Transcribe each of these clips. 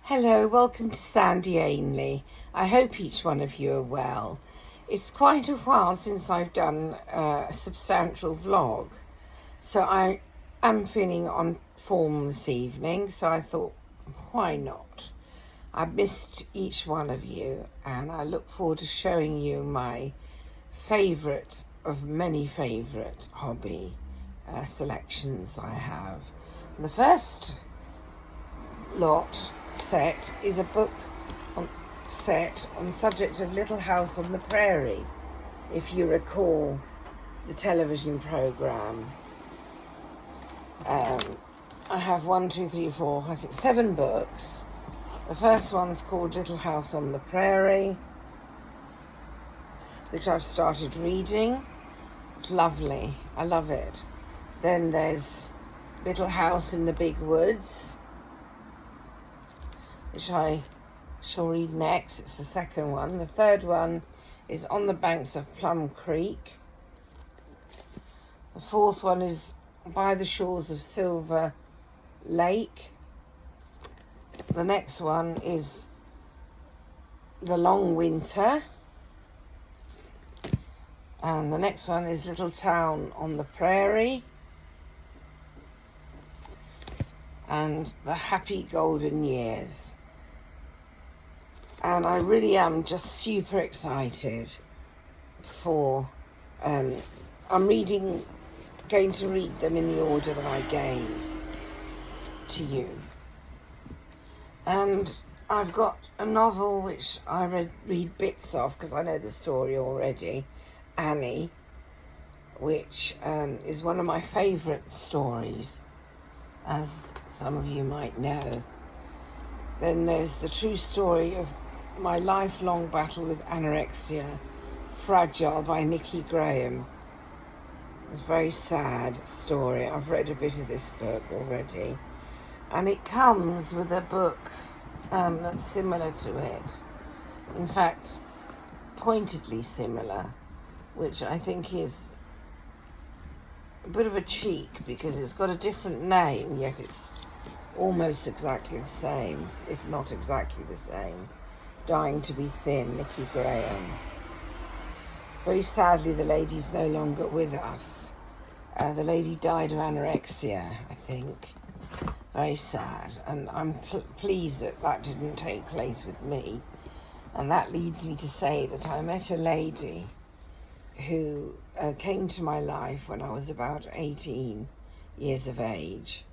Hello, welcome to Sandy Ainley. I hope each one of you are well. It's quite a while since I've done a substantial vlog, so I am feeling on form this evening, so I thought, why not? I've missed each one of you, and I look forward to showing you my favourite of many favourite hobby selections I have. And the first set is a book set on the subject of Little House on the Prairie, if you recall the television programme. I have 7 books. The first one's called Little House on the Prairie, which I've started reading. It's lovely, I love it. Then there's Little House in the Big Woods, which I shall read next. It's the second one. The third one is On the Banks of Plum Creek. The fourth one is By the Shores of Silver Lake. The next one is The Long Winter. And the next one is Little Town on the Prairie. And The Happy Golden Years. And I really am just super excited for, I'm going to read them in the order that I gave to you. And I've got a novel which I read bits of because I know the story already, Annie, which is one of my favourite stories, as some of you might know. Then there's the true story of my lifelong battle with anorexia, Fragile, by Nikki Graham. It's a very sad story. I've read a bit of this book already. And it comes with a book that's similar to it. In fact, pointedly similar, which I think is a bit of a cheek because it's got a different name, yet it's almost exactly the same, if not exactly the same. Dying to be Thin, Nikki Graham. Very sadly, the lady's no longer with us. The lady died of anorexia, I think. Very sad. And I'm pleased that that didn't take place with me. And that leads me to say that I met a lady who came to my life when I was about 18 years of age.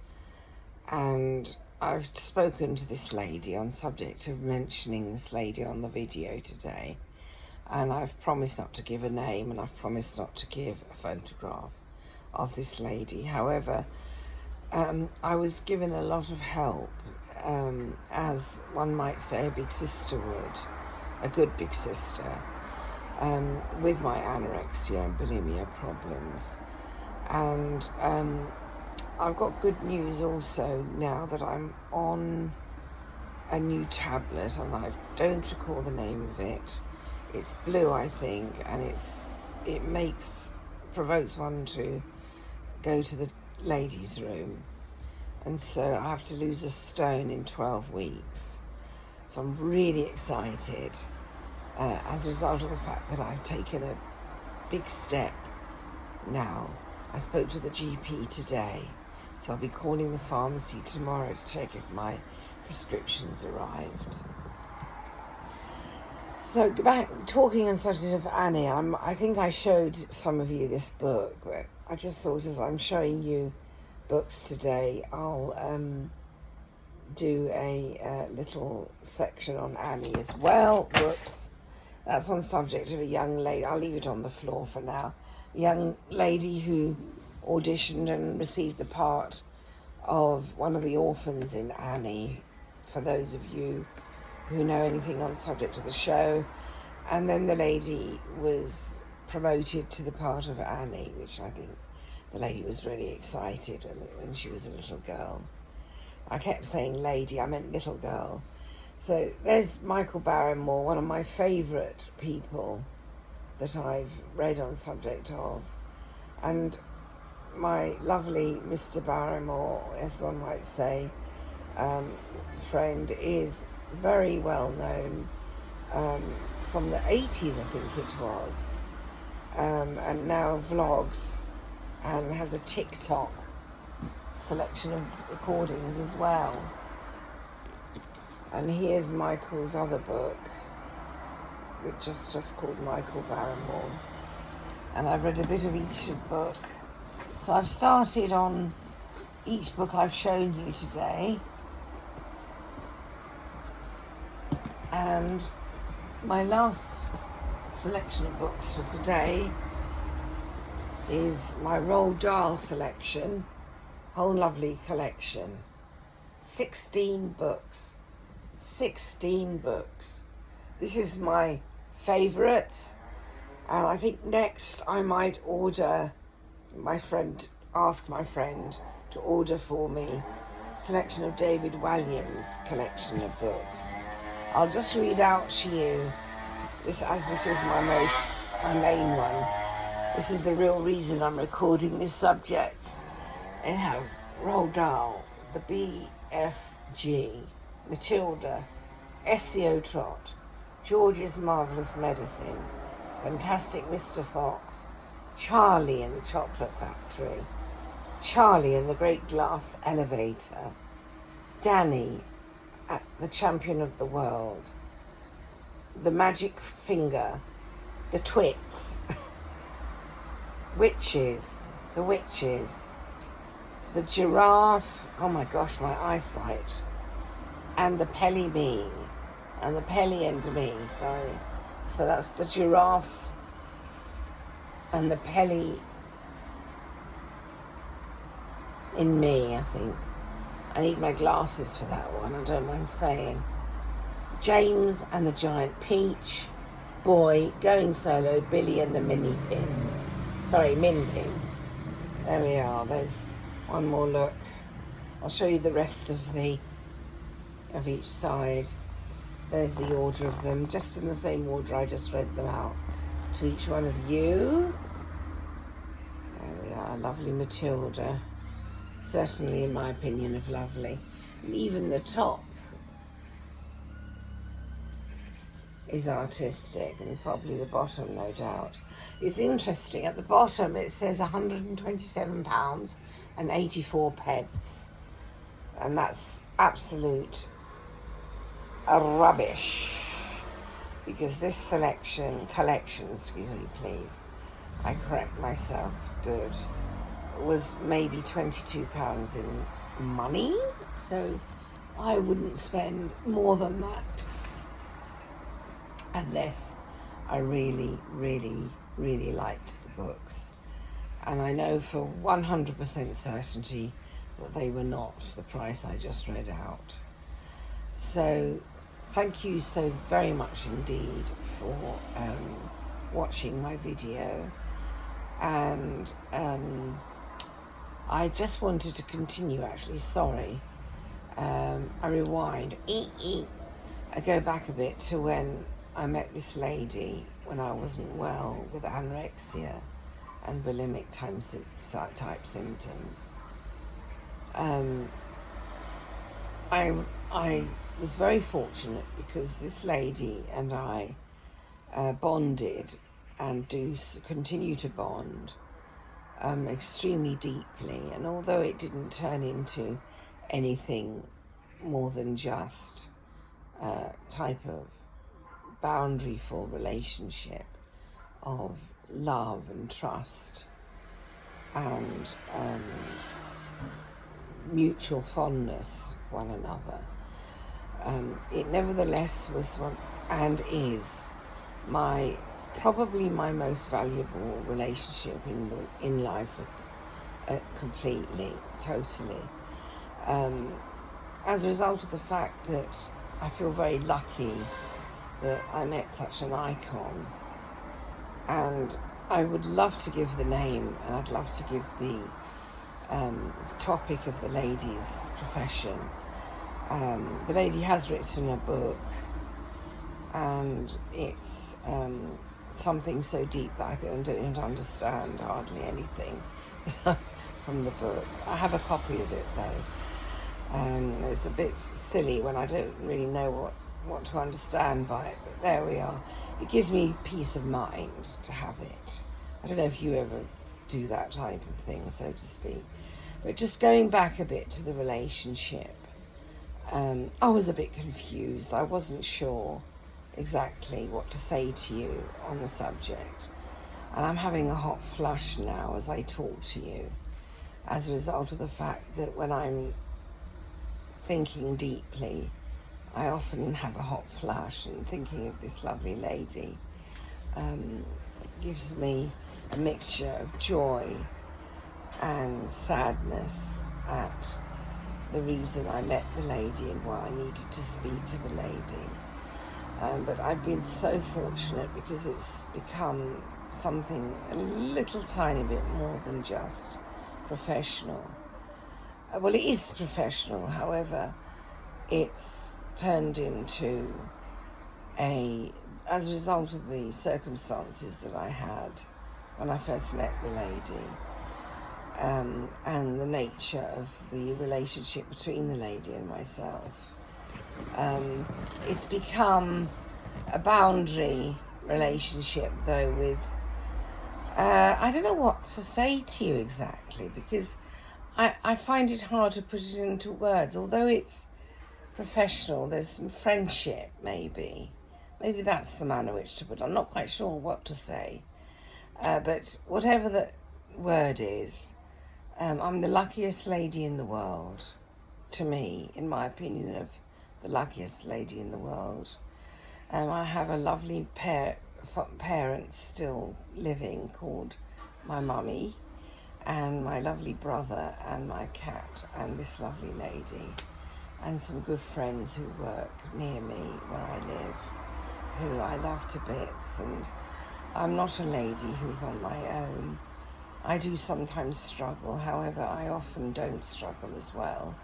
And I've spoken to this lady on subject of mentioning this lady on the video today, and I've promised not to give a name, and I've promised not to give a photograph of this lady. However, I was given a lot of help, as one might say a big sister would, a good big sister, with my anorexia and bulimia problems. And I've got good news also now that I'm on a new tablet, and I don't recall the name of it. It's blue, I think, and it provokes one to go to the ladies' room. And so I have to lose a stone in 12 weeks. So I'm really excited as a result of the fact that I've taken a big step now. I spoke to the GP today. So I'll be calling the pharmacy tomorrow to check if my prescriptions arrived. So back talking on subject of Annie, I think I showed some of you this book, but I just thought as I'm showing you books today, I'll do a little section on Annie as well. Whoops. That's on the subject of a young lady. I'll leave it on the floor for now. A young lady who auditioned and received the part of one of the orphans in Annie, for those of you who know anything on the subject of the show. And then the lady was promoted to the part of Annie, which I think the lady was really excited when she was a little girl. I kept saying lady, I meant little girl. So there's Michael Barrymore, one of my favourite people that I've read on the subject of. And my lovely Mr. Barrymore, as one might say, friend is very well known from the 80s, I think it was, and now vlogs and has a TikTok selection of recordings as well. And here's Michael's other book, which is just called Michael Barrymore. And I've read a bit of each book. So I've started on each book I've shown you today. And my last selection of books for today is my Roald Dahl selection, whole lovely collection. 16 books. 16 books. This is my favourite, and I think next I might ask my friend to order for me a selection of David Walliams' collection of books. I'll just read out to you this, as this is my main one. This is the real reason I'm recording this subject. I have Roald Dahl, the BFG, Matilda, SEO Trot, George's Marvellous Medicine, Fantastic Mr. Fox, Charlie and the Chocolate Factory, Charlie and the Great Glass Elevator, Danny, the Champion of the World, The Magic Finger, The Twits, The Witches, The Giraffe, oh my gosh, my eyesight, and The Pelly Me, and The Pelly and Me, sorry. So that's The Giraffe and The Pelly in Me, I think. I need my glasses for that one, I don't mind saying. James and the Giant Peach, Boy, Going Solo, Billy and the Min Pins. There we are, there's one more look. I'll show you the rest of each side. There's the order of them, just in the same order I just read them out to each one of you. There we are, lovely Matilda. Certainly, in my opinion, of lovely. And even the top is artistic, and probably the bottom, no doubt. It's interesting, at the bottom it says £127 and 84p, and that's absolute rubbish, because this collection, excuse me please, I correct myself, good, was maybe £22 in money, so I wouldn't spend more than that unless I really, really, really liked the books. And I know for 100% certainty that they were not the price I just read out. So thank you so very much indeed for watching my video, and I just wanted to continue, actually, sorry, I rewind, I go back a bit to when I met this lady when I wasn't well with anorexia and bulimic type symptoms. I was very fortunate because this lady and I bonded and do continue to bond extremely deeply, and although it didn't turn into anything more than just a type of boundaryful relationship of love and trust and mutual fondness for one another, it nevertheless was and is probably my most valuable relationship in life, completely, totally. As a result of the fact that I feel very lucky that I met such an icon, and I would love to give the name, and I'd love to give the topic of the lady's profession. The lady has written a book, and it's something so deep that I don't understand hardly anything from the book. I have a copy of it though. It's a bit silly when I don't really know what to understand by it, but there we are. It gives me peace of mind to have it. I don't know if you ever do that type of thing, so to speak. But just going back a bit to the relationship, I was a bit confused. I wasn't sure exactly what to say to you on the subject. And I'm having a hot flush now as I talk to you, as a result of the fact that when I'm thinking deeply, I often have a hot flush, and thinking of this lovely lady gives me a mixture of joy and sadness at the reason I met the lady and why I needed to speak to the lady. But I've been so fortunate because it's become something a little tiny bit more than just professional. Well, it is professional, however, it's turned into as a result of the circumstances that I had when I first met the lady, and the nature of the relationship between the lady and myself. It's become a boundary relationship, though, with I don't know what to say to you exactly, because I find it hard to put it into words. Although it's professional, there's some friendship, maybe that's the manner in which to put it. I'm not quite sure what to say, but whatever the word is, I'm the luckiest lady in the world, to me, in my opinion, of the luckiest lady in the world. I have a lovely parents still living, called my mummy, and my lovely brother, and my cat, and this lovely lady, and some good friends who work near me where I live, who I love to bits. And I'm not a lady who's on my own. I do sometimes struggle, however, I often don't struggle as well.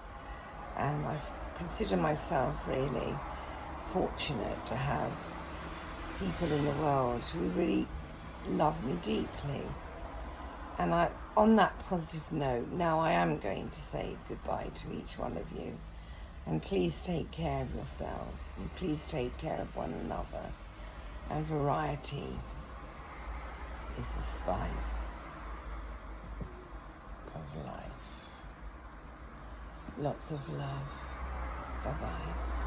And I consider myself really fortunate to have people in the world who really love me deeply. And on that positive note, now I am going to say goodbye to each one of you. And please take care of yourselves, and please take care of one another. And variety is the spice of life. Lots of love. Bye-bye.